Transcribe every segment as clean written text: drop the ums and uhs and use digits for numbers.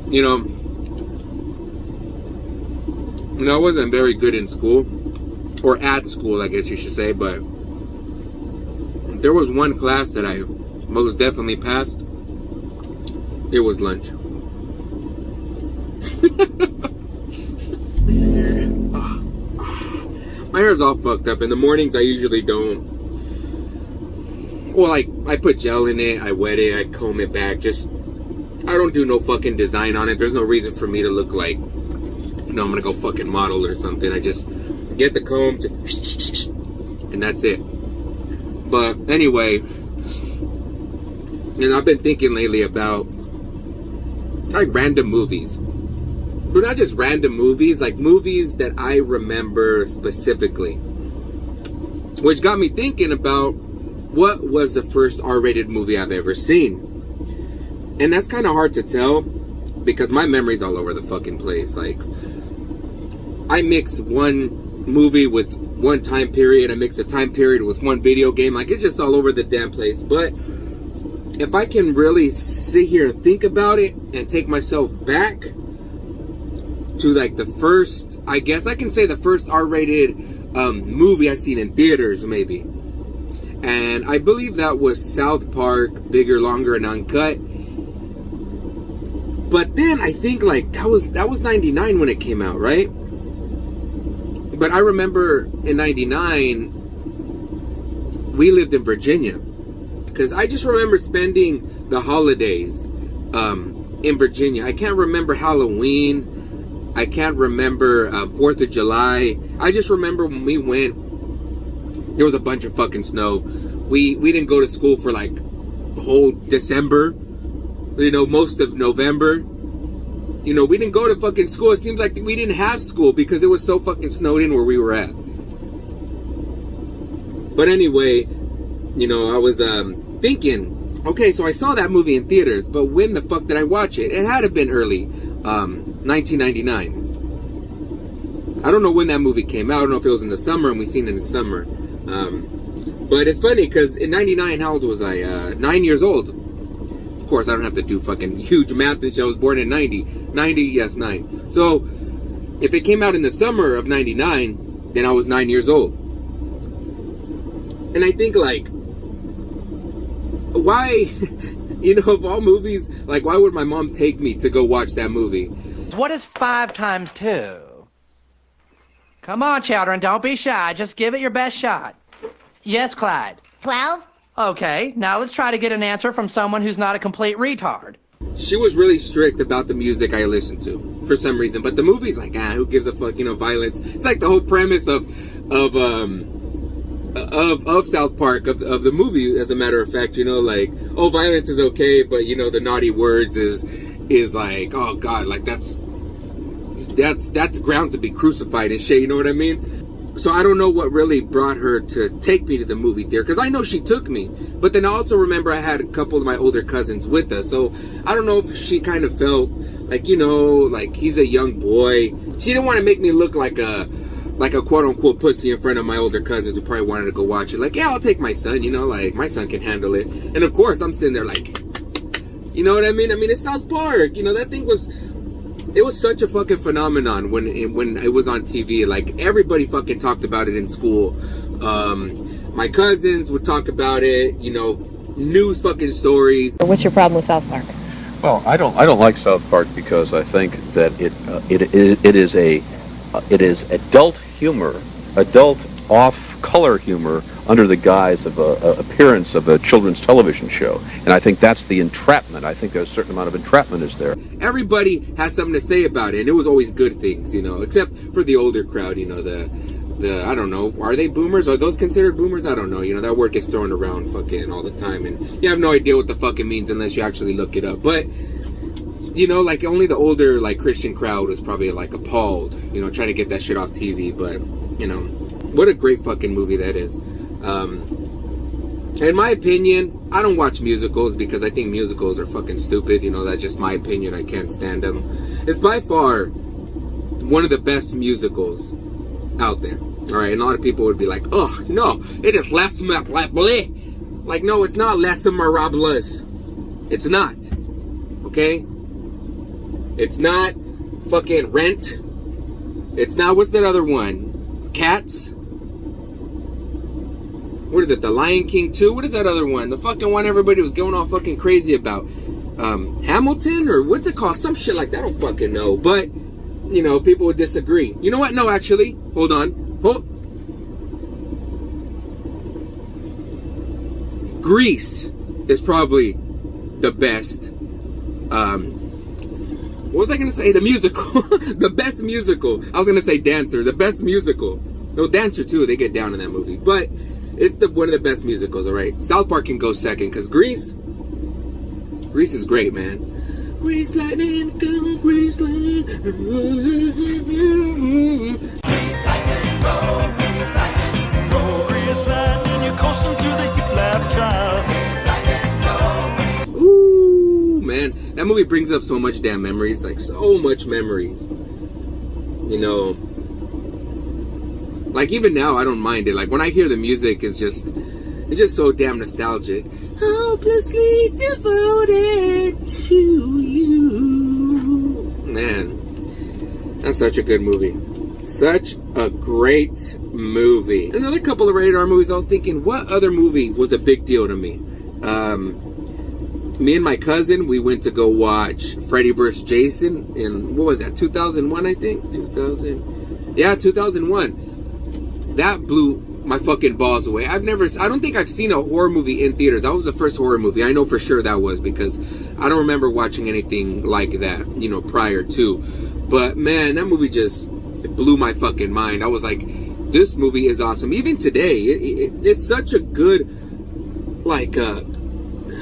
You know, I wasn't very good in school, or at school, I guess you should say, but there was one class that I most definitely passed. It was lunch. My hair's all fucked up. In the mornings, I usually don't. Well, I put gel in it, I wet it, I comb it back. Just, I don't do no fucking design on it. There's no reason for me to look like, I'm gonna go fucking model or something. I just get the comb, just, and that's it. But anyway, and I've been thinking lately about like random movies. But not just random movies, like movies that I remember specifically. Which got me thinking about what was the first R-rated movie I've ever seen. And that's kind of hard to tell because my memory's all over the fucking place. Like, I mix one movie with one time period, I mix a time period with one video game. Like, it's just all over the damn place. But if I can really sit here and think about it and take myself back to like the first, I guess I can say the first R-rated movie I seen in theaters, maybe. And I believe that was South Park, Bigger, Longer, and Uncut. But then I think like that was 99 when it came out, right? But I remember in 99 we lived in Virginia. Because I just remember spending the holidays in Virginia. I can't remember Halloween. I can't remember 4th of July. I just remember when we went, there was a bunch of fucking snow. We didn't go to school for like the whole December. You know, most of November. You know, we didn't go to fucking school. It seems like we didn't have school because it was so fucking snowed in where we were at. But anyway, you know, I was thinking, okay, so I saw that movie in theaters, but when the fuck did I watch it? It had to have been early 1999. I don't know when that movie came out. I don't know if it was in the summer, and we seen it in the summer. But it's funny, because in 99, how old was I? 9 years old. Of course, I don't have to do fucking huge math and shit. I was born in 90. 90, yes, 9. So, if it came out in the summer of 99, then I was 9 years old. And I think, like, why, you know, of all movies, like, why would my mom take me to go watch that movie? What is 5 times 2? Come on, children, don't be shy. Just give it your best shot. Yes, Clyde. 12? Okay, now let's try to get an answer from someone who's not a complete retard. She was really strict about the music I listened to, for some reason. But the movie's like, who gives a fuck, you know, violence. It's like the whole premise of South Park, of the movie, as a matter of fact, you know, like, oh, violence is okay, but, you know, the naughty words is like, oh, God, like, that's ground to be crucified and shit, you know what I mean? So I don't know what really brought her to take me to the movie theater, because I know she took me, but then I also remember I had a couple of my older cousins with us, so I don't know if she kind of felt like, you know, like, he's a young boy. She didn't want to make me look like a quote-unquote pussy in front of my older cousins who probably wanted to go watch it. Like, yeah, I'll take my son, you know, like, my son can handle it. And of course, I'm sitting there like, you know what I mean? I mean, it's South Park, you know, that thing was... It was such a fucking phenomenon when it was on TV. Like, everybody fucking talked about it in school. My cousins would talk about it, you know, news fucking stories. What's your problem with South Park? Well, I don't like South Park because I think that it is adult humor, adult off-color humor under the guise of a appearance of a children's television show. And I think that's the entrapment. I think there's a certain amount of entrapment is there. Everybody has something to say about it, and it was always good things, you know, except for the older crowd, you know, the I don't know, are they boomers? Are those considered boomers? I don't know, you know, that word gets thrown around fucking all the time, and you have no idea what the fuck it means unless you actually look it up. But, you know, like, only the older, like, Christian crowd was probably, like, appalled, you know, trying to get that shit off TV. But, you know, what a great fucking movie that is. In my opinion, I don't watch musicals because I think musicals are fucking stupid. You know, that's just my opinion. I can't stand them. It's by far one of the best musicals out there. All right, and a lot of people would be like, "Oh no, it is Les Miserables." Like, no, it's not Les Miserables. It's not. Okay. It's not fucking Rent. It's not, what's that other one? Cats? What is it? The Lion King 2? What is that other one? The fucking one everybody was going all fucking crazy about. Hamilton? Or what's it called? Some shit like that. I don't fucking know. But, you know, people would disagree. You know what? No, actually. Hold on. Grease is probably the best. What was I going to say? The musical. The best musical. I was going to say Dancer. The best musical. No, Dancer too. They get down in that movie. But it's one of the best musicals, alright? South Park can go second, because Grease is great, man. Grease lightning, go, Grease lightning. Grease lightning, go, Grease lightning, go, Grease lightning. You're coursing through the hip lap trials. Ooh, man. That movie brings up so much damn memories. Like, so much memories. You know... Like, even now, I don't mind it. Like, when I hear the music, it's just so damn nostalgic. Hopelessly devoted to you. Man, that's such a good movie. Such a great movie. Another couple of rated R movies, I was thinking, what other movie was a big deal to me? Me and my cousin, we went to go watch Freddy vs. Jason in, what was that, 2001, I think? 2001. That blew my fucking balls away. I don't think I've seen a horror movie in theaters. That was the first horror movie. I know for sure that was, because I don't remember watching anything like that, you know, prior to. But man, that movie just blew my fucking mind. I was like, this movie is awesome. Even today, it's such a good, like,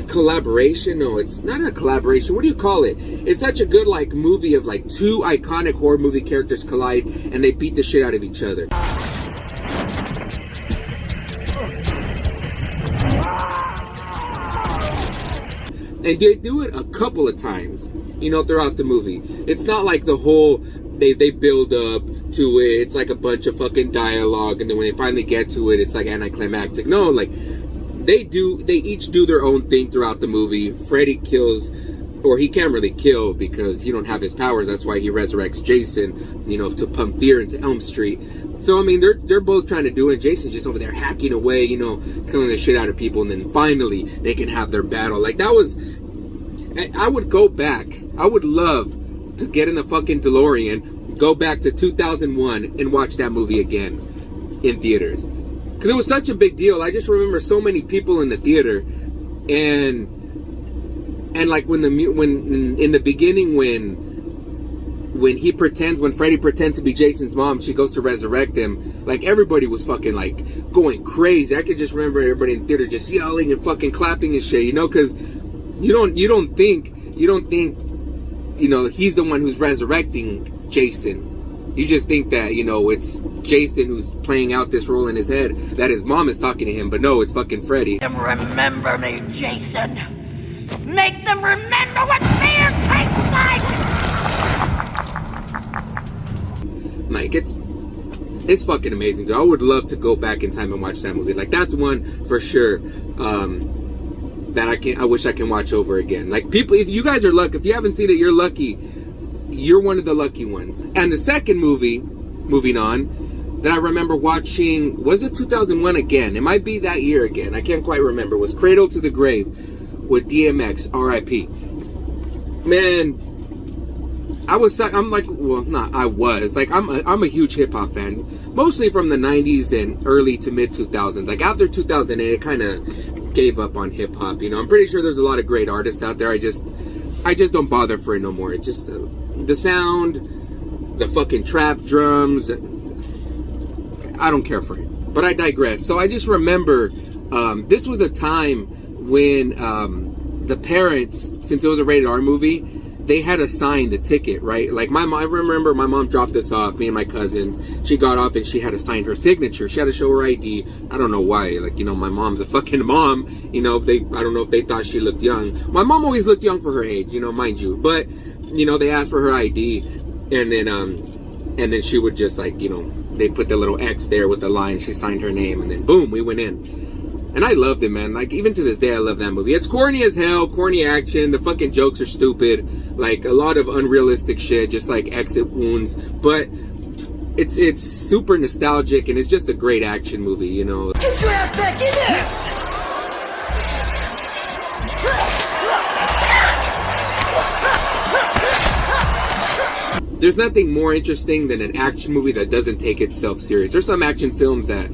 collaboration. No, it's not a collaboration. What do you call it? It's such a good, like, movie of, like, two iconic horror movie characters collide and they beat the shit out of each other. And they do it a couple of times, you know, throughout the movie. It's not like the whole, they build up to it. It's like a bunch of fucking dialogue, and then when they finally get to it, it's like anticlimactic. No, like, they each do their own thing throughout the movie. Freddy kills, or he can't really kill because he don't have his powers. That's why he resurrects Jason, you know, to pump fear into Elm Street. So, I mean, they're both trying to do it. Jason's just over there hacking away, you know, killing the shit out of people. And then finally, they can have their battle. Like, that was... I would go back. I would love to get in the fucking DeLorean, go back to 2001, and watch that movie again in theaters. Because it was such a big deal. I just remember so many people in the theater. And like, when in the beginning, when Freddy pretends to be Jason's mom, she goes to resurrect him, like, everybody was fucking, like, going crazy. I could just remember everybody in the theater just yelling and fucking clapping and shit, you know, because you don't think, you know, he's the one who's resurrecting Jason. You just think that, you know, it's Jason who's playing out this role in his head, that his mom is talking to him, but no, it's fucking Freddy. Remember me, Jason. Make them remember what fear tastes like! Like, it's fucking amazing, dude. I would love to go back in time and watch that movie. Like, that's one for sure that I wish I can watch over again. Like, people, if you guys are lucky, if you haven't seen it, you're lucky. You're one of the lucky ones. And the second movie, moving on, that I remember watching, was it 2001 again? It might be that year again. I can't quite remember. It was Cradle to the Grave with DMX, R.I.P. Man, I'm a huge hip hop fan, mostly from the 90s and early to mid 2000s. Like, after 2008, it kind of gave up on hip hop. You know, I'm pretty sure there's a lot of great artists out there. I just don't bother for it no more. It just the sound, the fucking trap drums, I don't care for it. But I digress. So I just remember this was a time when the parents, since it was a rated R movie, they had to sign the ticket, right? Like, I remember my mom dropped us off, me and my cousins. She got off and she had to sign her signature. She had to show her ID. I don't know why. Like, you know, my mom's a fucking mom. You know, I don't know if they thought she looked young. My mom always looked young for her age, you know, mind you. But, you know, they asked for her ID, and then she would just, like, you know, they put the little X there with the line. She signed her name, and then boom, we went in. And I loved it, man. Like, even to this day, I love that movie. It's corny as hell, corny action. The fucking jokes are stupid. Like, a lot of unrealistic shit, just like exit wounds. But it's super nostalgic, and it's just a great action movie, you know. Get your ass back in there! There's nothing more interesting than an action movie that doesn't take itself serious. There's some action films that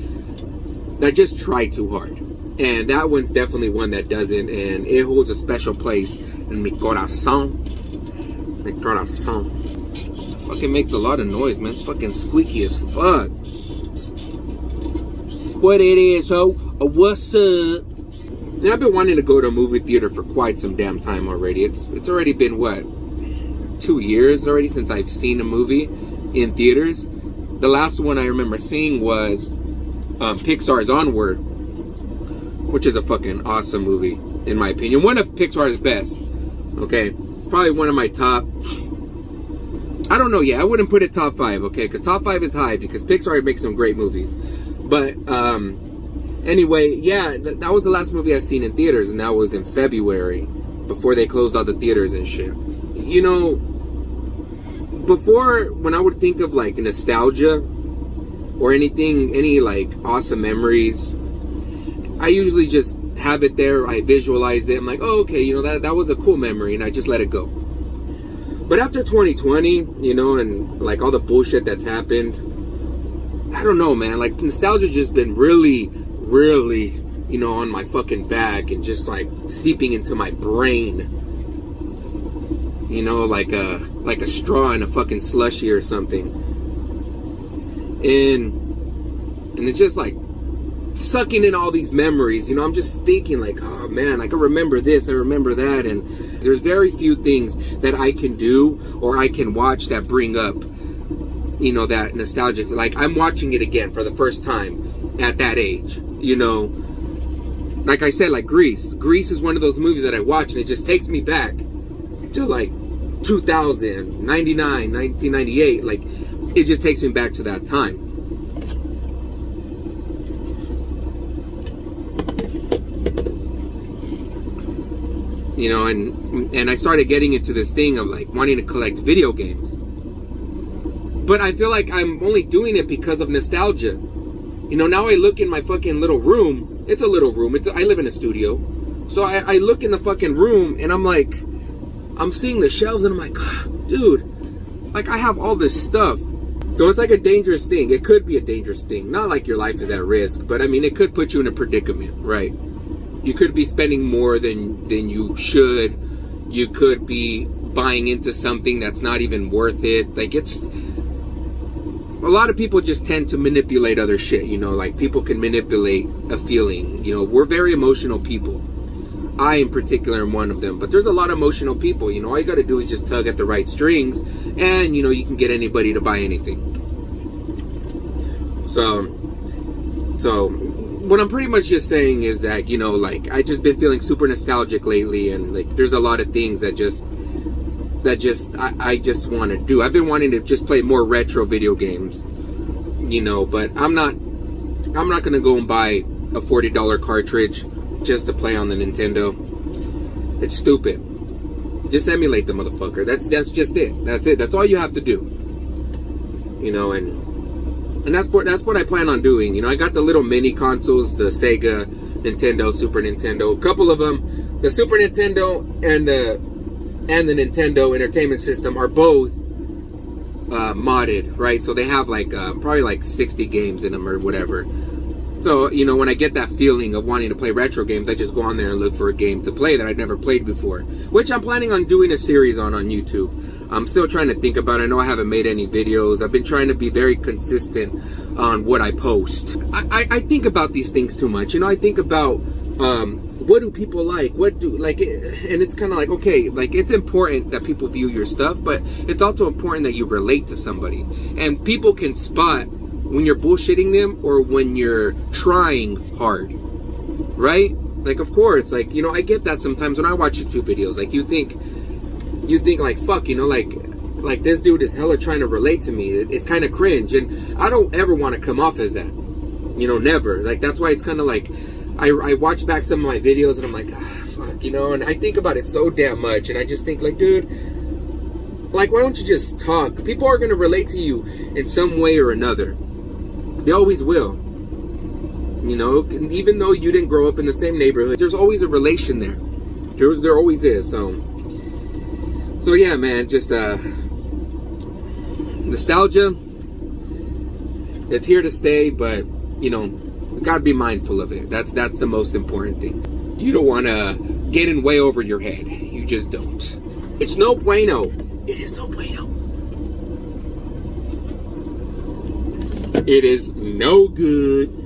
just try too hard. And that one's definitely one that doesn't, and it holds a special place in mi corazón. Mi corazón. It fucking makes a lot of noise, man. It's fucking squeaky as fuck. What it is, ho? What's up? Yeah, I've been wanting to go to a movie theater for quite some damn time already. It's already been, what, 2 years already since I've seen a movie in theaters. The last one I remember seeing was Pixar's Onward, which is a fucking awesome movie, in my opinion. One of Pixar's best. Okay, it's probably one of my top. I don't know. Yeah, I wouldn't put it top 5. Okay, because top 5 is high because Pixar makes some great movies. But anyway, yeah, that was the last movie I seen in theaters, and that was in February, before they closed all the theaters and shit. You know, before, when I would think of like nostalgia or anything, any like awesome memories, I usually just have it there. I visualize it. I'm like, oh, okay, you know, that was a cool memory, and I just let it go. But after 2020, you know, and like all the bullshit that's happened, I don't know, man. Like, nostalgia just been really, really, you know, on my fucking back and just like seeping into my brain. You know, like a straw in a fucking slushie or something. And it's just like sucking in all these memories. You know, I'm just thinking like, oh man, I can remember this, I remember that. And there's very few things that I can do or I can watch that bring up, you know, that nostalgic. Like, I'm watching it again for the first time at that age, you know. Like I said, like Grease. Grease is one of those movies that I watch and it just takes me back to like 2000, 99, 1998. Like, it just takes me back to that time. You know, and I started getting into this thing of like wanting to collect video games. But I feel like I'm only doing it because of nostalgia. You know, now I look in my fucking little room. It's a little room. I live in a studio. So I look in the fucking room and I'm like, I'm seeing the shelves and I'm like, oh, dude, like I have all this stuff. So it's like a dangerous thing. It could be a dangerous thing. Not like your life is at risk, but I mean, it could put you in a predicament, right? You could be spending more than you should. You could be buying into something that's not even worth it. Like, it's a lot of people just tend to manipulate other shit, you know, like people can manipulate a feeling. You know, we're very emotional people. I in particular am one of them, but there's a lot of emotional people. You know, all you got to do is just tug at the right strings and, you know, you can get anybody to buy anything. So what I'm pretty much just saying is that, you know, like, I just been feeling super nostalgic lately, and like there's a lot of things that I just want to do. I've been wanting to just play more retro video games, you know, but I'm not gonna go and buy a $40 cartridge just to play on the Nintendo. It's stupid. Just emulate the motherfucker. That's just it. That's it. That's all you have to do. You know, and that's what I plan on doing. You know, I got the little mini consoles, the Sega, Nintendo, Super Nintendo, a couple of them. The Super Nintendo and the Nintendo Entertainment System are both modded, right? So they have like probably like 60 games in them or whatever. So, you know, when I get that feeling of wanting to play retro games, I just go on there and look for a game to play that I'd never played before, which I'm planning on doing a series on YouTube. I'm still trying to think about it. I know I haven't made any videos. I've been trying to be very consistent on what I post. I think about these things too much. You know, I think about what do people like? What do, like, and it's kind of like, okay, like, it's important that people view your stuff, but it's also important that you relate to somebody. And people can spot when you're bullshitting them or when you're trying hard, right? Like, of course, like, you know, I get that sometimes when I watch YouTube videos. Like, you think like, fuck, you know, like this dude is hella trying to relate to me. It's kind of cringe, and I don't ever want to come off as that, you know, never. Like, that's why it's kind of like, I watch back some of my videos and I'm like, fuck, you know, and I think about it so damn much, and I just think like, dude, like, why don't you just talk? People are going to relate to you in some way or another. They always will. You know, even though you didn't grow up in the same neighborhood, there's always a relation there. There always is. So yeah, man, just nostalgia, it's here to stay, but, you know, you gotta be mindful of it. That's the most important thing. You don't want to get in way over your head. You just don't. It's no bueno. It is no bueno. It is no good.